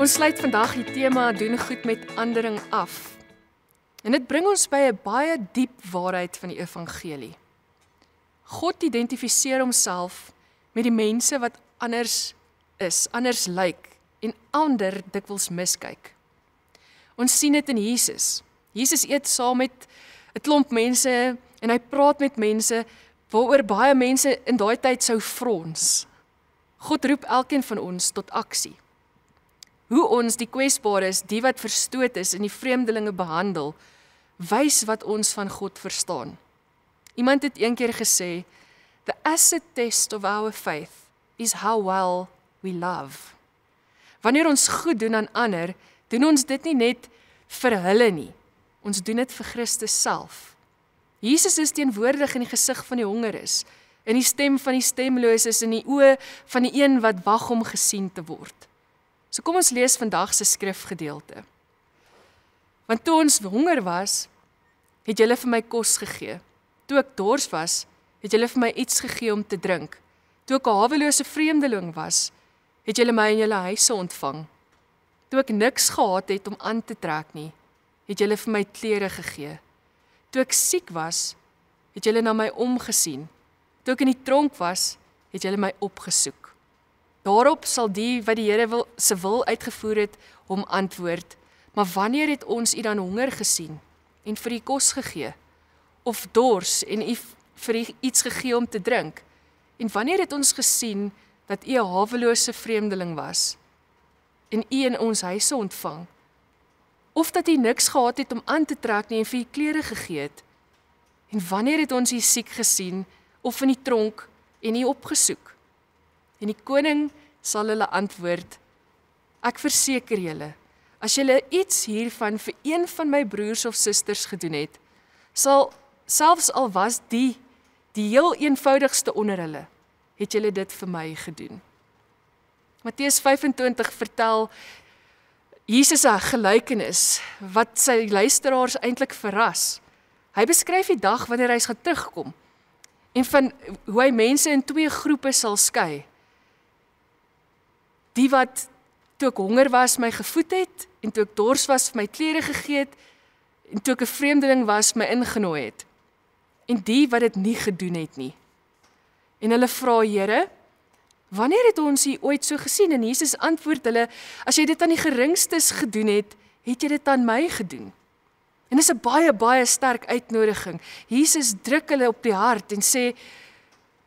Ons sluit vandag die tema doen goed met andering af. En dit bring ons by 'n baie diep waarheid van die evangelie. God identifiseer homself met die mense wat anders is, anders lyk en ander dikwels miskyk. Ons sien dit in Jesus. Jesus eet saam met 'n klomp mense en hy praat met mense waaroor baie mense in daai tyd sou frons. God roep elkeen van ons tot aksie. Hoe ons die kwesbares, die wat verstoot is en die vreemdelinge behandel, wys wat ons van God verstaan. Iemand het eendag gesê, "The acid test of our faith is how well we love." Wanneer ons goed doen aan ander, doen ons dit nie net vir hulle nie. Ons doen dit vir Christus self. Jesus is teenwoordig in die gesig van die hongeres, in die stem van die stemloses, in die oë van die een wat wag om gesien te word. So kom ons lees vandag se skrifgedeelte. Want toe ons honger was, het julle vir my kos gegee. Toe ek dors was, het julle vir my iets gegee om te drink. Toe ek 'n hawelose vreemdeling was, het julle my in julle huise ontvang. Toe ek niks gehad het om aan te trek nie, het julle vir my klere gegee. Toe ek siek was, het julle na my omgesien. Toe ek in die tronk was, het julle my opgesoek. Daarop sal die wat die Here se wil uitgevoer het, hom antwoord, maar wanneer het ons u dan honger gesien en vir u kos gegee, of dors en u vir u iets gegee om te drink? En wanneer het ons gesien dat u 'n hawelose vreemdeling was en u in ons huise ontvang? Of dat u niks gehad het om aan te trek nie en vir u klere gegee het? En wanneer het ons u siek gesien of in die tronk en u opgesoek? En die koning sal hulle antwoord, ek verseker julle, as julle iets hiervan vir een van my broers of susters gedoen het, sal selfs al was die heel eenvoudigste onder hulle, het julle dit vir my gedoen. Matteus 25 vertel Jesus 'n gelykenis wat sy luisteraars eintlik verras. Hy beskryf die dag wanneer hy gaan terugkom en van hoe hy mense in twee groepe sal skei. Die wat toe ek honger was my gevoed het en toe ek dors was my klere gegee het en toe ek 'n vreemdeling was my ingenooi het. En die wat dit nie gedoen het nie. En hulle vra, Here, wanneer het ons u ooit so gesien? En Jesus antwoord hulle, as jy dit aan die geringstes gedoen het, het jy dit aan my gedoen. En dis 'n baie, baie sterk uitnodiging. Jesus druk hulle op die hart en sê,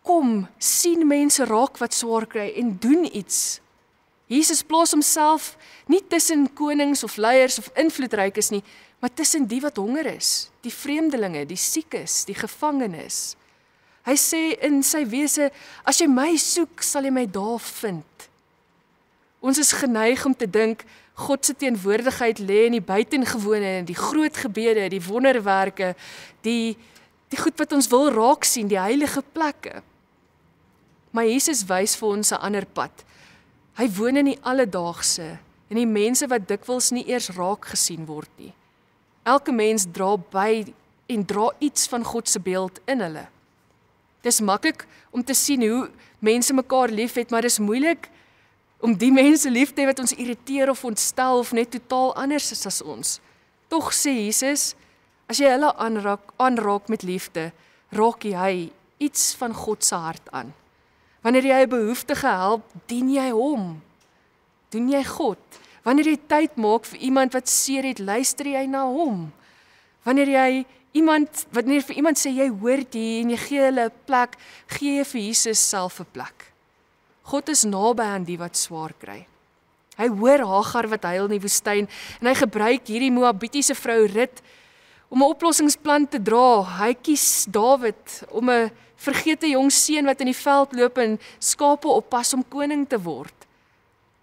kom, sien mense raak wat swaar kry en doen iets. Jesus plaas homself nie tussen konings of leiers of invloedrykes nie, maar tussen die wat honger is, die vreemdelinge, die siekes, die gevangenes. Hy sê in sy wese, as jy my soek, sal jy my daar vind. Ons is geneig om te dink, God se teenwoordigheid lê in die buitengewone, die groot gebede, die wonderwerke, die goed wat ons wil raak sien, die heilige plekke. Maar Jesus wys vir ons 'n ander pad. Hy woon in die alledaagse, en die mense wat dikwels nie eers raak gesien word nie. Elke mens dra by en dra iets van God se beeld in hulle. Dis maklik om te sien hoe mense mekaar liefhet, maar dis moeilik om die mense lief te hê wat ons irriteer of ontstel of net totaal anders is as ons. Tog sê Jesus, as jy hulle aanraak met liefde, raak jy iets van God se hart aan. Wanneer jy 'n behoeftige help, dien jy hom. Doen jy God. Wanneer jy tyd maak vir iemand wat seer het, luister jy na hom. Wanneer vir iemand sê jy hoort hier en jy gee hulle 'n plek, gee jy vir Jesus self 'n plek. God is naby aan die wat swaar kry. Hy hoor Hagar wat huil in die woestyn en hy gebruik hierdie Moabitiese vrou Rut om 'n oplossingsplan te dra. Hy kies Dawid om 'n vergete jong seun wat in die veld loop en skape oppas om koning te word.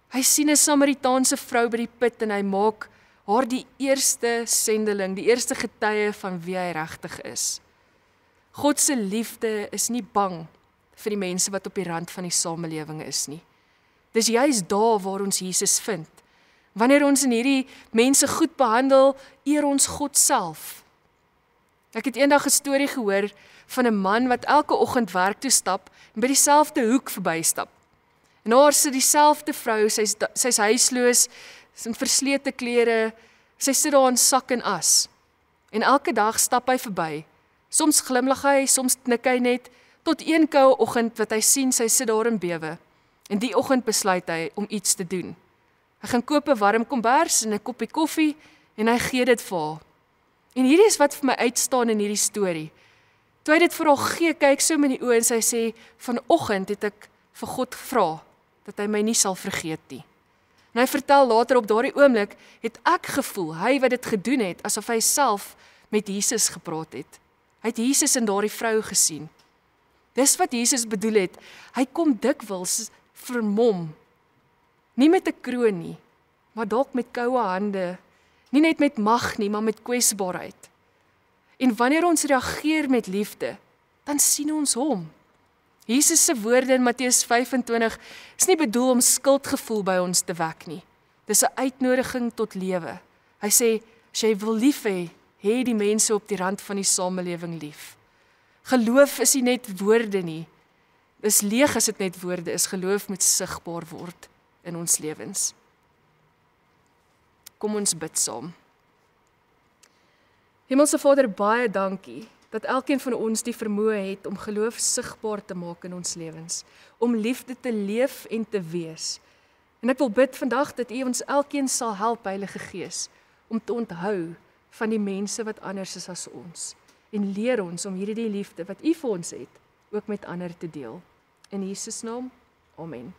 Hy sien 'n Samaritaanse vrou by die put en hy maak haar die eerste sendeling, die eerste getuie van wie hy regtig is. God se liefde is nie bang vir die mense wat op die rand van die samelewing is nie. Dis juist daar waar ons Jesus vind. Wanneer ons in hierdie mense goed behandel, eer ons God self. Ek het eendag 'n storie gehoor van 'n man wat elke oggend werk toe stap en by dieselfde hoek verbystap. En daar sit dieselfde vrou, sy's huisloos, Sy in verslete klere, sy sit daar in sak en as. En elke dag stap hy verby. Soms glimlag hy, soms knik hy net, tot een koue oggend wat hy sien sy sit daar in bewe. En die oggend besluit hy om iets te doen. Hy gaan koop 'n warm kombers en 'n koppie koffie en hy gee dit vir haar. En hierdie is wat vir my uitstaan in hierdie storie. Toe hy dit vir haar gee, kyk sy hom in die oë en sy sê, vanoggend het ek vir God gevra dat hy my nie sal vergeet nie. En hy vertel later op daardie oomblik het ek gevoel, hy wat dit gedoen het, asof hy self met Jesus gepraat het. Hy het Jesus in daardie vrou gesien. Dis wat Jesus bedoel het, hy kom dikwels vermom, nie met 'n kroon nie, maar dalk met koue hande, nie net met mag nie, maar met kwesbaarheid. En wanneer ons reageer met liefde, dan sien ons hom. Jesus se woorde in Matteus 25 is nie bedoel om skuldgevoel by ons te wek nie. Dis 'n uitnodiging tot lewe. Hy sê, as jy wil lief hê, hê die mense op die rand van die samelewing lief. Geloof is nie net woorde nie. Dis leeg as dit net woorde is. Geloof moet sigbaar word in ons lewens. Kom ons bid saam. Hemelse Vader, baie dankie dat elkeen van ons die vermoë het om geloof sigbaar te maak in ons lewens, om liefde te leef en te wees. En ek wil bid vandag dat U ons elkeen sal help, Heilige Gees, om te onthou van die mense wat anders is as ons, en leer ons om hierdie liefde wat U vir ons het, ook met ander te deel. In Jesus naam, amen.